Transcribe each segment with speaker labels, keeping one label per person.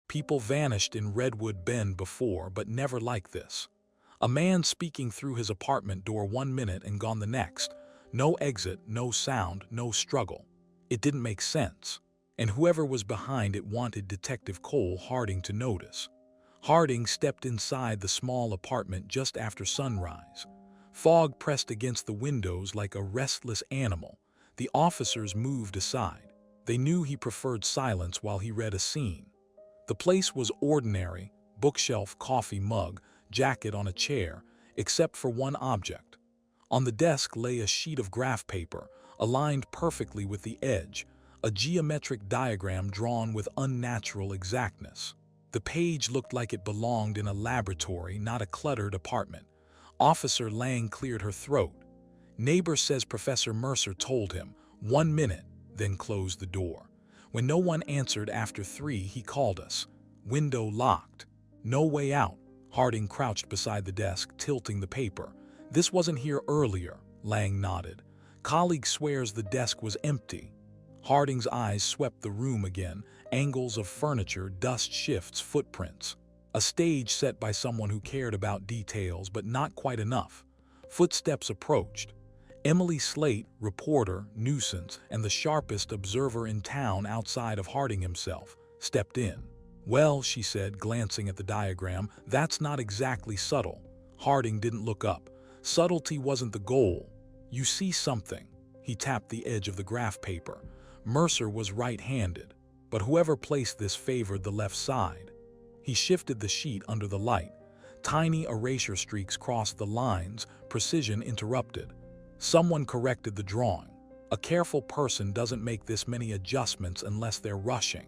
Speaker 1: People vanished in Redwood Bend before, but never like this. A man speaking through his apartment door 1 minute and gone the next. No exit, no sound, no struggle. It didn't make sense. And whoever was behind it wanted Detective Cole Harding to notice. Harding stepped inside the small apartment just after sunrise. Fog pressed against the windows like a restless animal. The officers moved aside. They knew he preferred silence while he read a scene. The place was ordinary: bookshelf, coffee mug, jacket on a chair, except for one object. On the desk lay a sheet of graph paper, aligned perfectly with the edge, a geometric diagram drawn with unnatural exactness. The page looked like it belonged in a laboratory, not a cluttered apartment. Officer Lang cleared her throat. Neighbor says Professor Mercer told him. 1 minute, then closed the door. When no one answered after 3, he called us. Window locked. No way out. Harding crouched beside the desk, tilting the paper. This wasn't here earlier, Lang nodded. Colleague swears the desk was empty. Harding's eyes swept the room again, angles of furniture, dust shifts, footprints. A stage set by someone who cared about details, but not quite enough. Footsteps approached. Emily Slate, reporter, nuisance, and the sharpest observer in town outside of Harding himself, stepped in. Well, she said, glancing at the diagram, that's not exactly subtle. Harding didn't look up. Subtlety wasn't the goal. You see something. He tapped the edge of the graph paper. Mercer was right-handed, but whoever placed this favored the left side. He shifted the sheet under the light. Tiny erasure streaks crossed the lines, precision interrupted. Someone corrected the drawing. A careful person doesn't make this many adjustments unless they're rushing.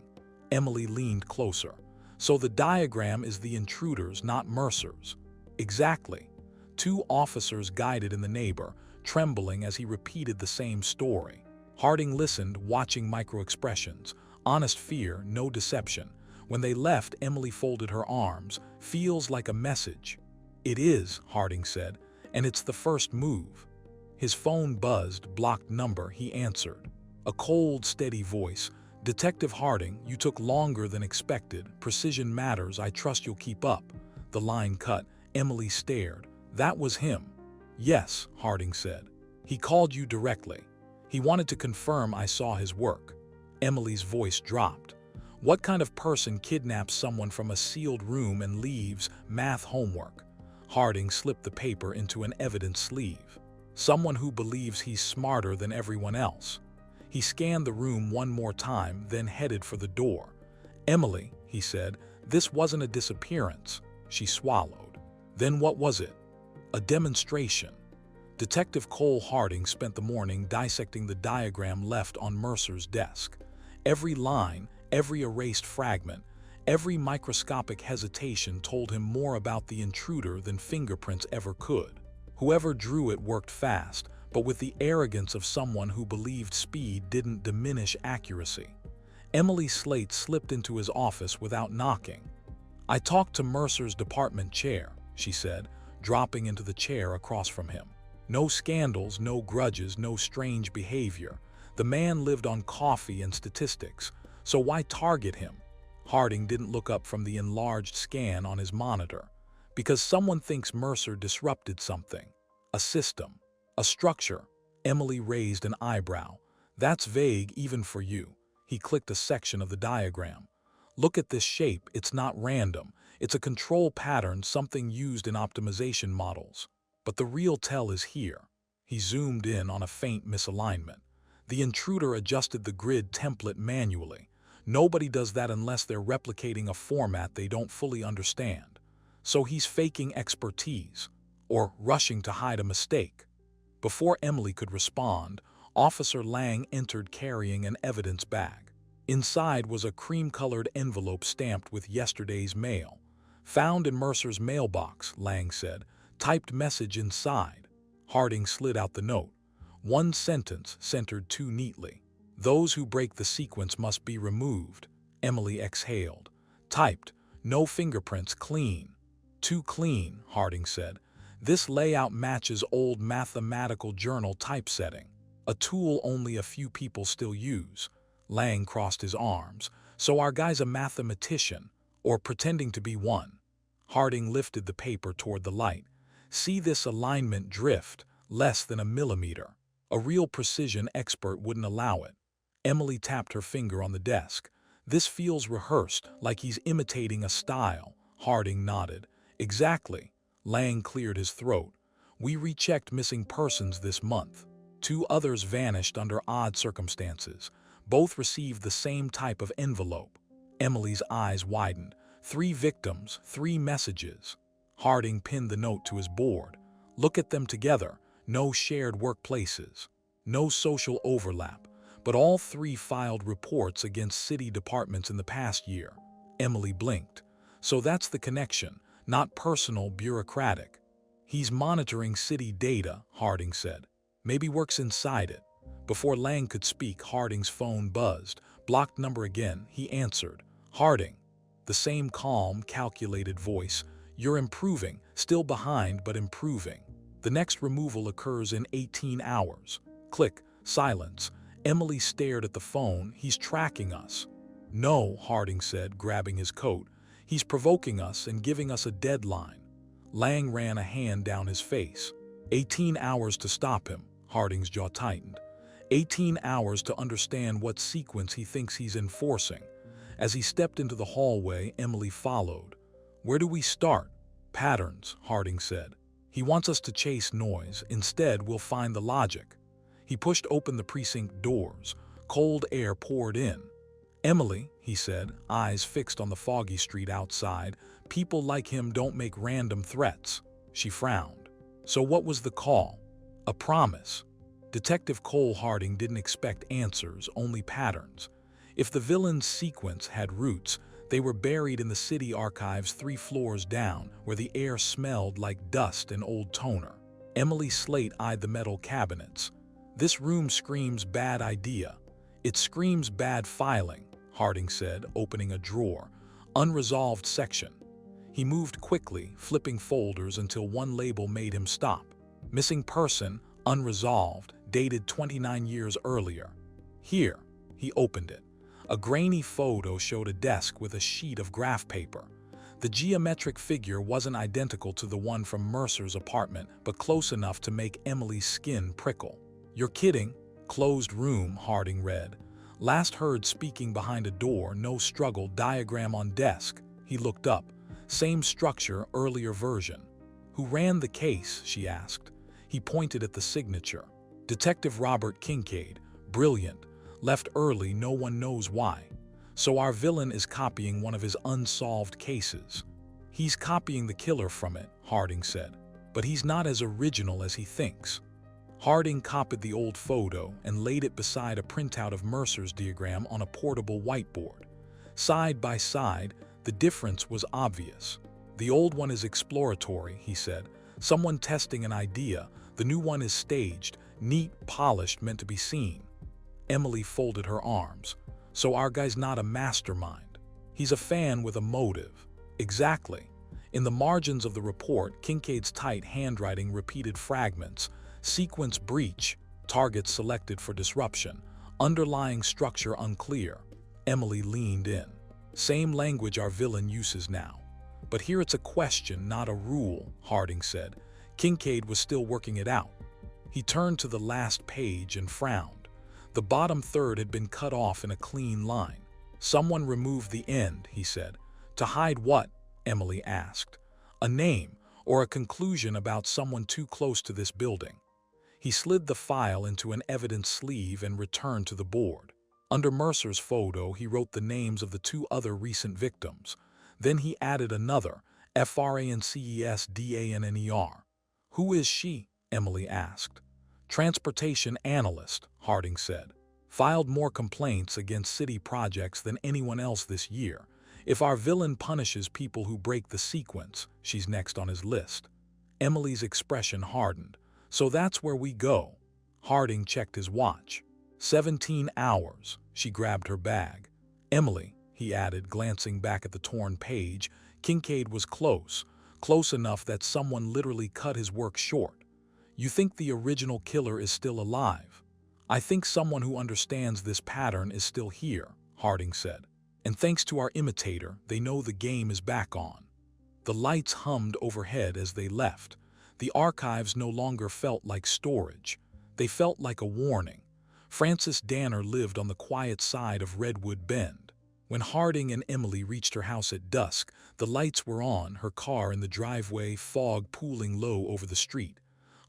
Speaker 1: Emily leaned closer. So the diagram is the intruder's, not Mercer's. Exactly. 2 officers guided in the neighbor, trembling as he repeated the same story. Harding listened, watching micro-expressions. Honest fear, no deception. When they left, Emily folded her arms. Feels like a message. It is, Harding said, and it's the first move. His phone buzzed, blocked number, he answered. A cold, steady voice. Detective Harding, you took longer than expected. Precision matters, I trust you'll keep up. The line cut. Emily stared. That was him. Yes, Harding said. He called you directly. He wanted to confirm I saw his work. Emily's voice dropped. What kind of person kidnaps someone from a sealed room and leaves math homework? Harding slipped the paper into an evidence sleeve. Someone who believes he's smarter than everyone else. He scanned the room one more time, then headed for the door. Emily, he said, this wasn't a disappearance. She swallowed. Then what was it? A demonstration. Detective Cole Harding spent the morning dissecting the diagram left on Mercer's desk. Every line, every erased fragment, every microscopic hesitation told him more about the intruder than fingerprints ever could. Whoever drew it worked fast, but with the arrogance of someone who believed speed didn't diminish accuracy. Emily Slate slipped into his office without knocking. I talked to Mercer's department chair, she said, dropping into the chair across from him. No scandals, no grudges, no strange behavior. The man lived on coffee and statistics, so why target him? Harding didn't look up from the enlarged scan on his monitor. Because someone thinks Mercer disrupted something. A system. A structure. Emily raised an eyebrow. That's vague even for you. He clicked a section of the diagram. Look at this shape, it's not random. It's a control pattern, something used in optimization models. But the real tell is here. He zoomed in on a faint misalignment. The intruder adjusted the grid template manually. Nobody does that unless they're replicating a format they don't fully understand. So he's faking expertise, or rushing to hide a mistake. Before Emily could respond, Officer Lang entered carrying an evidence bag. Inside was a cream-colored envelope stamped with yesterday's mail. Found in Mercer's mailbox, Lang said. Typed message inside. Harding slid out the note. One sentence centered too neatly. Those who break the sequence must be removed. Emily exhaled. Typed. No fingerprints, clean. Too clean, Harding said. This layout matches old mathematical journal typesetting, a tool only a few people still use. Lang crossed his arms. So our guy's a mathematician, or pretending to be one. Harding lifted the paper toward the light. See this alignment drift, less than a millimeter. A real precision expert wouldn't allow it. Emily tapped her finger on the desk. This feels rehearsed, like he's imitating a style. Harding nodded. Exactly. Lang cleared his throat. We rechecked missing persons this month. 2 others vanished under odd circumstances. Both received the same type of envelope. Emily's eyes widened. 3 victims, 3 messages. Harding pinned the note to his board. Look at them together. No shared workplaces. No social overlap. But all 3 filed reports against city departments in the past year. Emily blinked. So that's the connection, not personal, bureaucratic. He's monitoring city data, Harding said. Maybe works inside it. Before Lang could speak, Harding's phone buzzed. Blocked number again, he answered. Harding. The same calm, calculated voice. You're improving, still behind, but improving. The next removal occurs in 18 hours. Click, silence. Emily stared at the phone. He's tracking us. No, Harding said, grabbing his coat. He's provoking us and giving us a deadline. Lang ran a hand down his face. 18 hours to stop him. Harding's jaw tightened. 18 hours to understand what sequence he thinks he's enforcing. As he stepped into the hallway, Emily followed. Where do we start? Patterns, Harding said. He wants us to chase noise. Instead, we'll find the logic. He pushed open the precinct doors. Cold air poured in. Emily, he said, eyes fixed on the foggy street outside, people like him don't make random threats. She frowned. So what was the call? A promise. Detective Cole Harding didn't expect answers, only patterns. If the villain's sequence had roots, they were buried in the city archives 3 floors down, where the air smelled like dust and old toner. Emily Slate eyed the metal cabinets. This room screams bad idea. It screams bad filing, Harding said, opening a drawer. Unresolved section. He moved quickly, flipping folders until one label made him stop. Missing person, unresolved, dated 29 years earlier. Here, he opened it. A grainy photo showed a desk with a sheet of graph paper. The geometric figure wasn't identical to the one from Mercer's apartment, but close enough to make Emily's skin prickle. You're kidding. Closed room, Harding read. Last heard speaking behind a door, no struggle, diagram on desk. He looked up. Same structure, earlier version. Who ran the case, she asked. He pointed at the signature. Detective Robert Kincaid. Brilliant. Left early, no one knows why. So our villain is copying one of his unsolved cases. He's copying the killer from it, Harding said. But he's not as original as he thinks. Harding copied the old photo and laid it beside a printout of Mercer's diagram on a portable whiteboard. Side by side, the difference was obvious. The old one is exploratory, he said. Someone testing an idea. The new one is staged, neat, polished, meant to be seen. Emily folded her arms. So our guy's not a mastermind. He's a fan with a motive. Exactly. In the margins of the report, Kincaid's tight handwriting repeated fragments. Sequence breach, target selected for disruption, underlying structure unclear. Emily leaned in. Same language our villain uses now. But here it's a question, not a rule, Harding said. Kincaid was still working it out. He turned to the last page and frowned. The bottom third had been cut off in a clean line. Someone removed the end, he said. To hide what? Emily asked. A name, or a conclusion about someone too close to this building. He slid the file into an evidence sleeve and returned to the board. Under Mercer's photo, he wrote the names of the 2 other recent victims. Then he added another, Francesdanner. Who is she? Emily asked. Transportation analyst, Harding said. Filed more complaints against city projects than anyone else this year. If our villain punishes people who break the sequence, she's next on his list. Emily's expression hardened. So that's where we go. Harding checked his watch. 17 hours. She grabbed her bag. Emily, he added, glancing back at the torn page, Kincaid was close enough that someone literally cut his work short. You think the original killer is still alive? I think someone who understands this pattern is still here, Harding said. And thanks to our imitator, they know the game is back on. The lights hummed overhead as they left. The archives no longer felt like storage. They felt like a warning. Frances Danner lived on the quiet side of Redwood Bend. When Harding and Emily reached her house at dusk, the lights were on, her car in the driveway, fog pooling low over the street.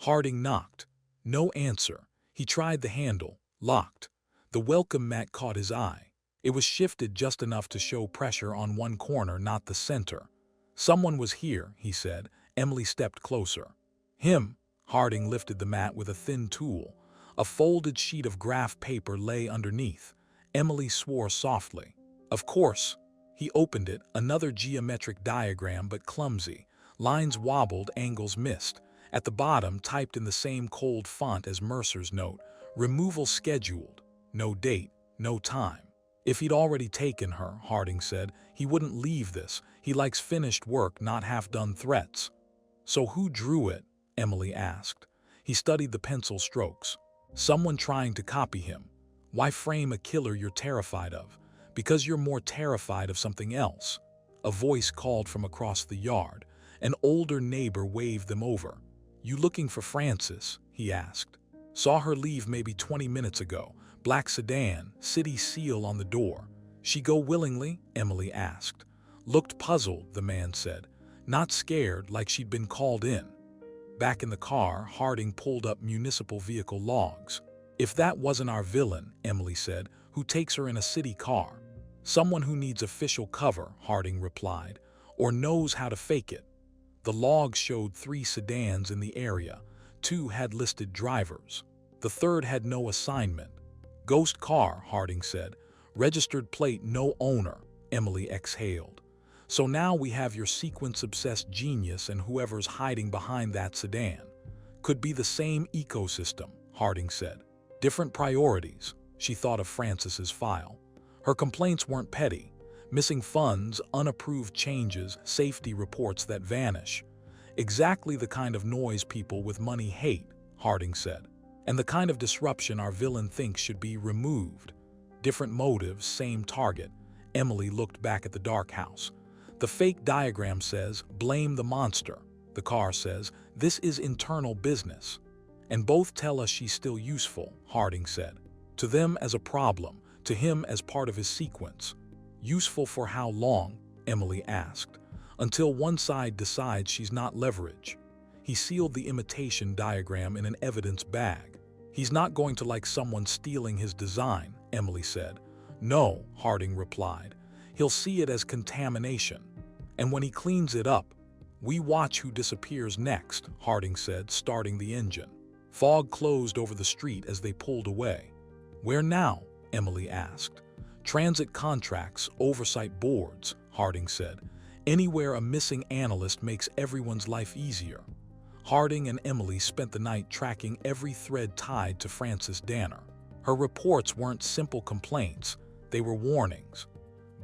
Speaker 1: Harding knocked. No answer. He tried the handle. Locked. The welcome mat caught his eye. It was shifted just enough to show pressure on one corner, not the center. Someone was here, he said. Emily stepped closer. Him. Harding lifted the mat with a thin tool. A folded sheet of graph paper lay underneath. Emily swore softly. Of course. He opened it, another geometric diagram but clumsy. Lines wobbled, angles missed. At the bottom, typed in the same cold font as Mercer's note, removal scheduled. No date, no time. If he'd already taken her, Harding said, he wouldn't leave this. He likes finished work, not half-done threats. So who drew it? Emily asked. He studied the pencil strokes. Someone trying to copy him. Why frame a killer you're terrified of? Because you're more terrified of something else. A voice called from across the yard. An older neighbor waved them over. You looking for Frances? He asked. Saw her leave maybe 20 minutes ago. Black sedan, city seal on the door. She go willingly? Emily asked. Looked puzzled, the man said. Not scared, like she'd been called in. Back in the car, Harding pulled up municipal vehicle logs. If that wasn't our villain, Emily said, who takes her in a city car? Someone who needs official cover, Harding replied, or knows how to fake it. The logs showed 3 sedans in the area. 2 had listed drivers. The third had no assignment. Ghost car, Harding said. Registered plate, no owner, Emily exhaled. So now we have your sequence-obsessed genius and whoever's hiding behind that sedan. Could be the same ecosystem, Harding said. Different priorities. She thought of Frances's file. Her complaints weren't petty. Missing funds, unapproved changes, safety reports that vanish. Exactly the kind of noise people with money hate, Harding said. And the kind of disruption our villain thinks should be removed. Different motives, same target. Emily looked back at the dark house. The fake diagram says, blame the monster. The car says, this is internal business. And both tell us she's still useful, Harding said. To them as a problem, to him as part of his sequence. Useful for how long? Emily asked. Until one side decides she's not leverage. He sealed the imitation diagram in an evidence bag. He's not going to like someone stealing his design, Emily said. No, Harding replied. He'll see it as contamination. And when he cleans it up, we watch who disappears next, Harding said, starting the engine. Fog closed over the street as they pulled away. Where now? Emily asked. Transit contracts, oversight boards, Harding said. Anywhere a missing analyst makes everyone's life easier. Harding and Emily spent the night tracking every thread tied to Frances Danner. Her reports weren't simple complaints, they were warnings.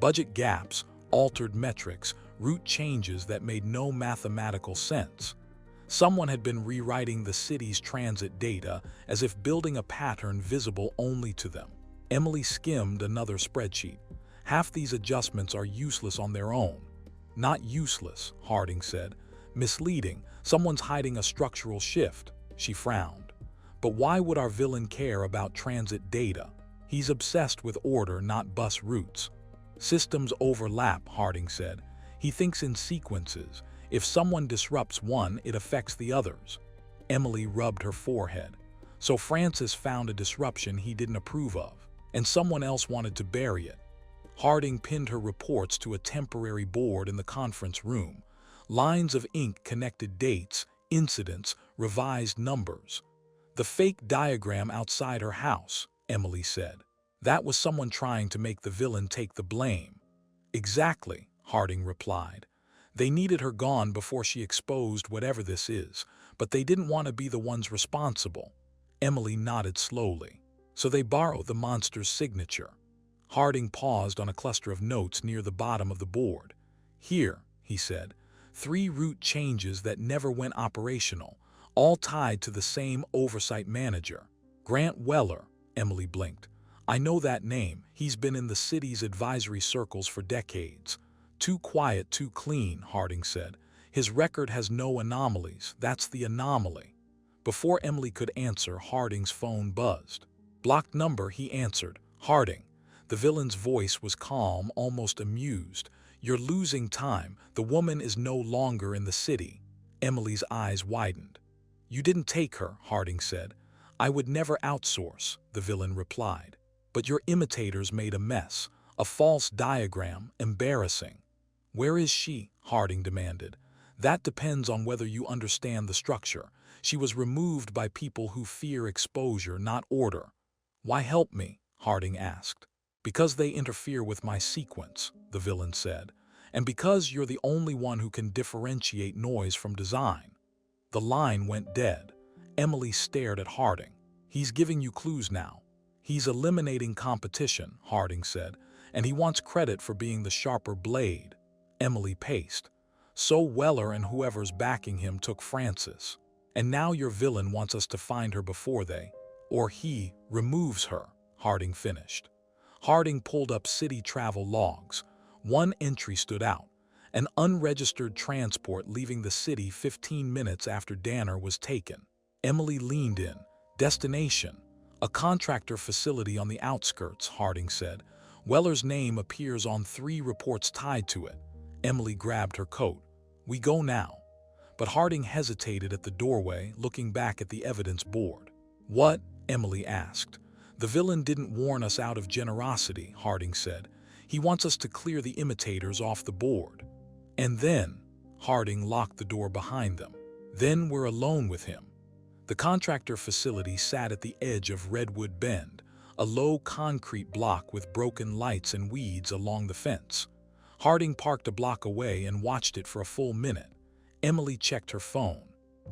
Speaker 1: Budget gaps, altered metrics, route changes that made no mathematical sense. Someone had been rewriting the city's transit data as if building a pattern visible only to them. Emily skimmed another spreadsheet. Half these adjustments are useless on their own. Not useless, Harding said. Misleading, someone's hiding a structural shift. She frowned. But why would our villain care about transit data? He's obsessed with order, not bus routes. Systems overlap, Harding said. He thinks in sequences. If someone disrupts one, it affects the others. Emily rubbed her forehead. So Frances found a disruption he didn't approve of, and someone else wanted to bury it. Harding pinned her reports to a temporary board in the conference room. Lines of ink connected dates, incidents, revised numbers. The fake diagram outside her house, Emily said. That was someone trying to make the villain take the blame. Exactly, Harding replied. They needed her gone before she exposed whatever this is, but they didn't want to be the ones responsible. Emily nodded slowly. So they borrowed the monster's signature. Harding paused on a cluster of notes near the bottom of the board. Here, he said, 3 route changes that never went operational, all tied to the same oversight manager. Grant Weller, Emily blinked. I know that name. He's been in the city's advisory circles for decades. Too quiet, too clean, Harding said. His record has no anomalies. That's the anomaly. Before Emily could answer, Harding's phone buzzed. Blocked number, he answered. Harding. The villain's voice was calm, almost amused. You're losing time. The woman is no longer in the city. Emily's eyes widened. You didn't take her, Harding said. I would never outsource, the villain replied. But your imitators made a mess. A false diagram, embarrassing. Where is she? Harding demanded. That depends on whether you understand the structure. She was removed by people who fear exposure, not order. Why help me? Harding asked. Because they interfere with my sequence, the villain said. And because you're the only one who can differentiate noise from design. The line went dead. Emily stared at Harding. He's giving you clues now. He's eliminating competition, Harding said, and he wants credit for being the sharper blade. Emily paced. So Weller and whoever's backing him took Frances. And now your villain wants us to find her before they, or he, removes her, Harding finished. Harding pulled up city travel logs. One entry stood out. An unregistered transport leaving the city 15 minutes after Danner was taken. Emily leaned in. Destination. A contractor facility on the outskirts, Harding said. Weller's name appears on 3 reports tied to it. Emily grabbed her coat. We go now. But Harding hesitated at the doorway, looking back at the evidence board. What? Emily asked. The villain didn't warn us out of generosity, Harding said. He wants us to clear the imitators off the board. And then, Harding locked the door behind them. Then we're alone with him. The contractor facility sat at the edge of Redwood Bend, a low concrete block with broken lights and weeds along the fence. Harding parked a block away and watched it for a full minute. Emily checked her phone.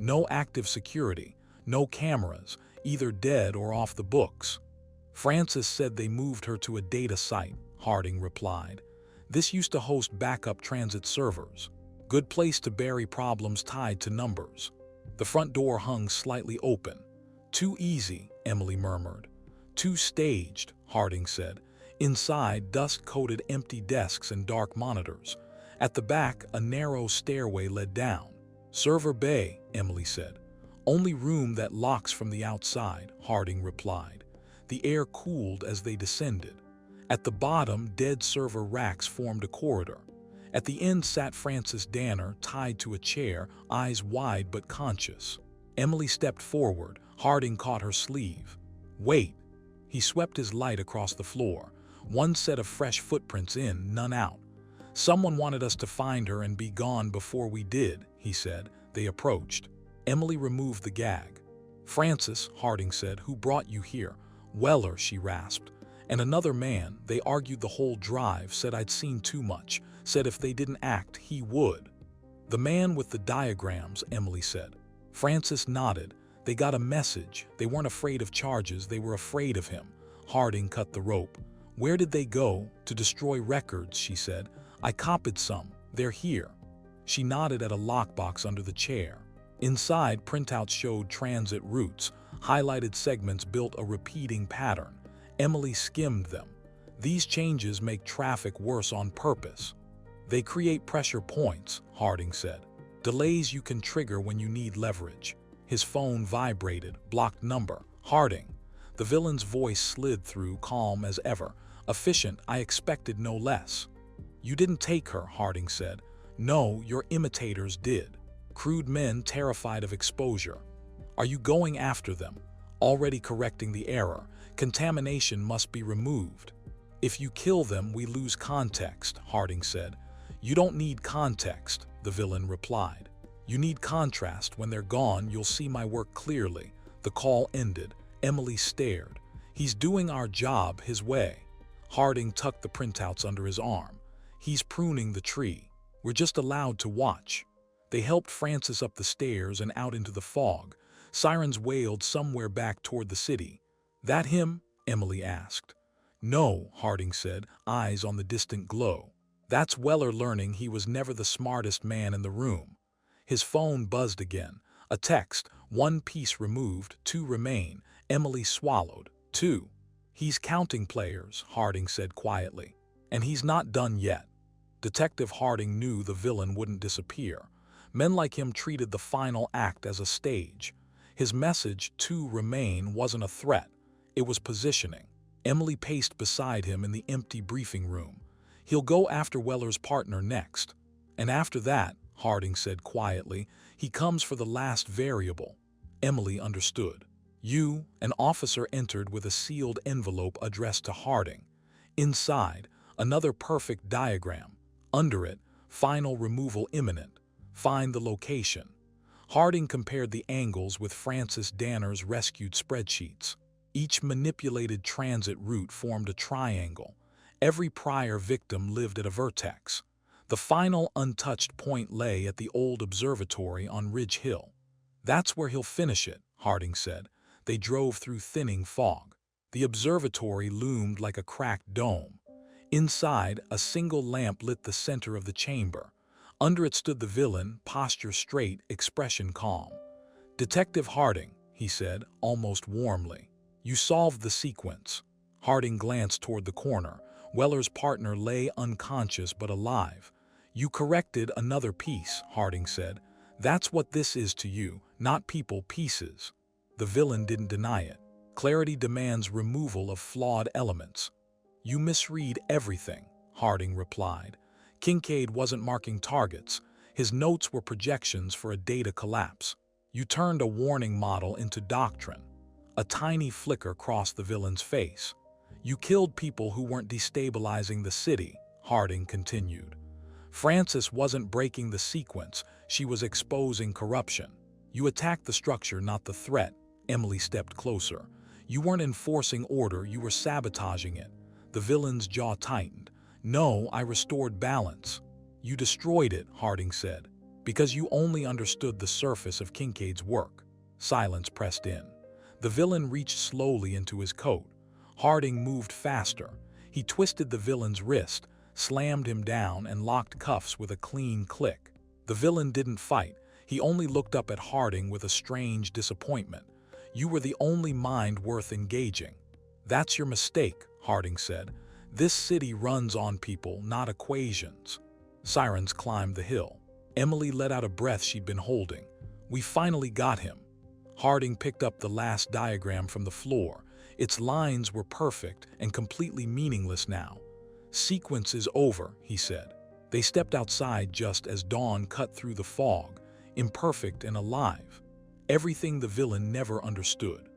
Speaker 1: No active security, no cameras, either dead or off the books. Frances said they moved her to a data site, Harding replied. This used to host backup transit servers. Good place to bury problems tied to numbers. The front door hung slightly open. Too easy, Emily murmured. Too staged, Harding said. Inside, dust-coated empty desks and dark monitors. At the back, a narrow stairway led down. Server bay, Emily said. Only room that locks from the outside, Harding replied. The air cooled as they descended. At the bottom, dead server racks formed a corridor. At the end sat Frances Danner, tied to a chair, eyes wide but conscious. Emily stepped forward. Harding caught her sleeve. Wait. He swept his light across the floor. One set of fresh footprints in, none out. Someone wanted us to find her and be gone before we did, he said. They approached. Emily removed the gag. Frances, Harding said, who brought you here? Weller, she rasped. And another man, they argued the whole drive, said I'd seen too much, said if they didn't act, he would. The man with the diagrams, Emily said. Frances nodded. They got a message. They weren't afraid of charges, they were afraid of him. Harding cut the rope. Where did they go? To destroy records, she said. I copied some. They're here. She nodded at a lockbox under the chair. Inside, printouts showed transit routes. Highlighted segments built a repeating pattern. Emily skimmed them. These changes make traffic worse on purpose. They create pressure points, Harding said. Delays you can trigger when you need leverage. His phone vibrated. Blocked number. Harding. The villain's voice slid through, calm as ever. Efficient, I expected no less. You didn't take her, Harding said. No, your imitators did. Crude men terrified of exposure. Are you going after them? Already correcting the error. Contamination must be removed. If you kill them, we lose context, Harding said. You don't need context, the villain replied. You need contrast. When they're gone, you'll see my work clearly. The call ended. Emily stared. He's doing our job his way. Harding tucked the printouts under his arm. He's pruning the tree. We're just allowed to watch. They helped Frances up the stairs and out into the fog. Sirens wailed somewhere back toward the city. That him? Emily asked. No, Harding said, eyes on the distant glow. That's Weller learning he was never the smartest man in the room. His phone buzzed again. A text, 1 piece removed, 2 remain. Emily swallowed. 2. He's counting players, Harding said quietly. And he's not done yet. Detective Harding knew the villain wouldn't disappear. Men like him treated the final act as a stage. His message, to remain, wasn't a threat. It was positioning. Emily paced beside him in the empty briefing room. He'll go after Weller's partner next. And after that, Harding said quietly, he comes for the last variable. Emily understood. An officer entered with a sealed envelope addressed to Harding. Inside, another perfect diagram. Under it, final removal imminent. Find the location. Harding compared the angles with Francis Danner's rescued spreadsheets. Each manipulated transit route formed a triangle. Every prior victim lived at a vertex. The final untouched point lay at the old observatory on Ridge Hill. That's where he'll finish it, Harding said. They drove through thinning fog. The observatory loomed like a cracked dome. Inside, a single lamp lit the center of the chamber. Under it stood the villain, posture straight, expression calm. "Detective Harding," he said, almost warmly. "You solved the sequence." Harding glanced toward the corner. Weller's partner lay unconscious but alive. "You corrected another piece," Harding said. "That's what this is to you, not people pieces." The villain didn't deny it. Clarity demands removal of flawed elements. "You misread everything," Harding replied. Kincaid wasn't marking targets. His notes were projections for a data collapse. "You turned a warning model into doctrine." A tiny flicker crossed the villain's face. "You killed people who weren't destabilizing the city," Harding continued. "Francis wasn't breaking the sequence, she was exposing corruption. You attacked the structure, not the threat." Emily stepped closer. "You weren't enforcing order, you were sabotaging it." The villain's jaw tightened. "No, I restored balance." "You destroyed it," Harding said, "because you only understood the surface of Kincaid's work." Silence pressed in. The villain reached slowly into his coat. Harding moved faster. He twisted the villain's wrist, slammed him down, and locked cuffs with a clean click. The villain didn't fight. He only looked up at Harding with a strange disappointment. "You were the only mind worth engaging." "That's your mistake," Harding said. "This city runs on people, not equations." Sirens climbed the hill. Emily let out a breath she'd been holding. "We finally got him." Harding picked up the last diagram from the floor. Its lines were perfect and completely meaningless now. "Sequence is over," he said. They stepped outside just as dawn cut through the fog, imperfect and alive. Everything the villain never understood.